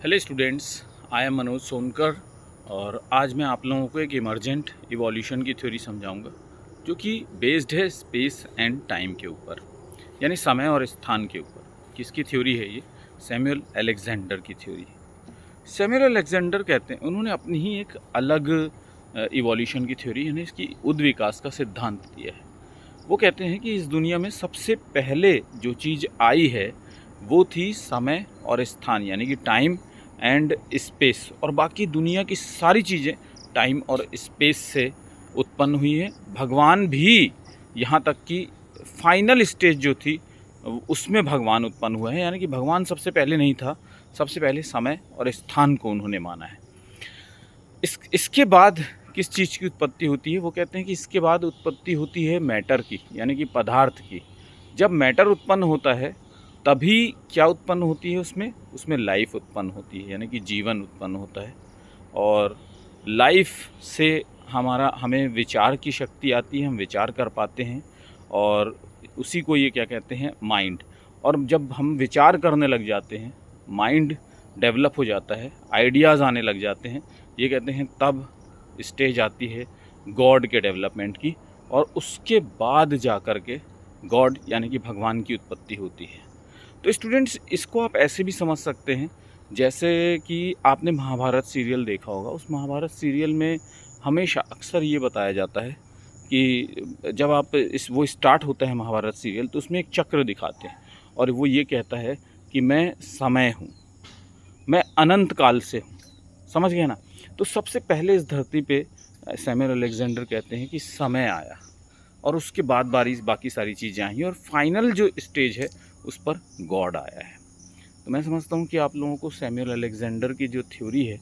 Hello students, I am Manoj Sonkar और आज मैं आप लोगों को एक इमर्जेंट इवोल्यूशन की थ्योरी समझाऊंगा जो कि बेस्ड है स्पेस एंड टाइम के ऊपर, यानी समय और स्थान के ऊपर। किसकी थ्योरी है ये? सैमुअल अलेक्जेंडर की थ्योरी। सैमुअल अलेक्जेंडर कहते हैं, उन्होंने अपनी ही एक अलग इवोल्यूशन की थ्योरी यानी इसकी उद्विकास का सिद्धांत दिया है। वो कहते हैं कि इस दुनिया में सबसे पहले जो चीज़ आई है वो थी समय और स्थान, यानी कि टाइम एंड स्पेस, और बाकी दुनिया की सारी चीज़ें टाइम और स्पेस से उत्पन्न हुई है। भगवान भी, यहाँ तक कि फाइनल स्टेज जो थी उसमें भगवान उत्पन्न हुआ है, यानी कि भगवान सबसे पहले नहीं था, सबसे पहले समय और स्थान को उन्होंने माना है। इसके बाद किस चीज़ की उत्पत्ति होती है? वो कहते हैं कि इसके बाद उत्पत्ति होती है मैटर की, यानी कि पदार्थ की। जब मैटर उत्पन्न होता है तभी क्या उत्पन्न होती है? उसमें लाइफ उत्पन्न होती है, यानी कि जीवन उत्पन्न होता है। और लाइफ से हमें विचार की शक्ति आती है, हम विचार कर पाते हैं, और उसी को ये क्या कहते हैं? माइंड। और जब हम विचार करने लग जाते हैं, माइंड डेवलप हो जाता है, आइडियाज़ आने लग जाते हैं, ये कहते हैं तब स्टेज आती है गॉड के डेवलपमेंट की, और उसके बाद जा कर के गॉड यानी कि भगवान की उत्पत्ति होती है। तो स्टूडेंट्स, इसको आप ऐसे भी समझ सकते हैं जैसे कि आपने महाभारत सीरियल देखा होगा। उस महाभारत सीरियल में हमेशा अक्सर ये बताया जाता है कि जब आप वो स्टार्ट होता है महाभारत सीरियल, तो उसमें एक चक्र दिखाते हैं और वो ये कहता है कि मैं समय हूँ, मैं अनंत काल से हूँ। समझ गए ना? तो सबसे पहले इस धरती पे सैमुअल अलेक्जेंडर कहते हैं कि समय आया, और उसके बाद बाकी सारी चीज़ें आई, और फाइनल जो स्टेज है उस पर गॉड आया है। तो मैं समझता हूँ कि आप लोगों को सैमुअल अलेक्जेंडर की जो थ्योरी है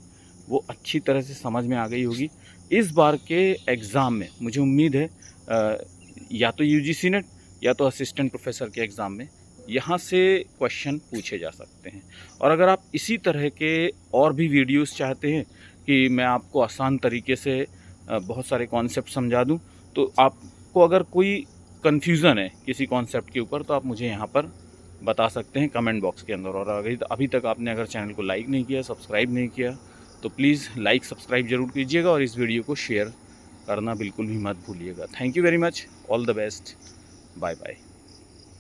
वो अच्छी तरह से समझ में आ गई होगी। इस बार के एग्ज़ाम में मुझे उम्मीद है या तो यूजीसी नेट या तो असिस्टेंट प्रोफेसर के एग्ज़ाम में यहाँ से क्वेश्चन पूछे जा सकते हैं। और अगर आप इसी तरह के और भी वीडियोस चाहते हैं कि मैं आपको आसान तरीके से बहुत सारे कॉन्सेप्ट समझा दूं, तो आपको अगर कोई कन्फ्यूज़न है किसी कॉन्सेप्ट के ऊपर, तो आप मुझे यहाँ पर बता सकते हैं कमेंट बॉक्स के अंदर। और अभी तक आपने अगर चैनल को लाइक नहीं किया, सब्सक्राइब नहीं किया, तो प्लीज़ लाइक सब्सक्राइब ज़रूर कीजिएगा, और इस वीडियो को शेयर करना बिल्कुल भी मत भूलिएगा। Thank you very much, all the best, bye bye.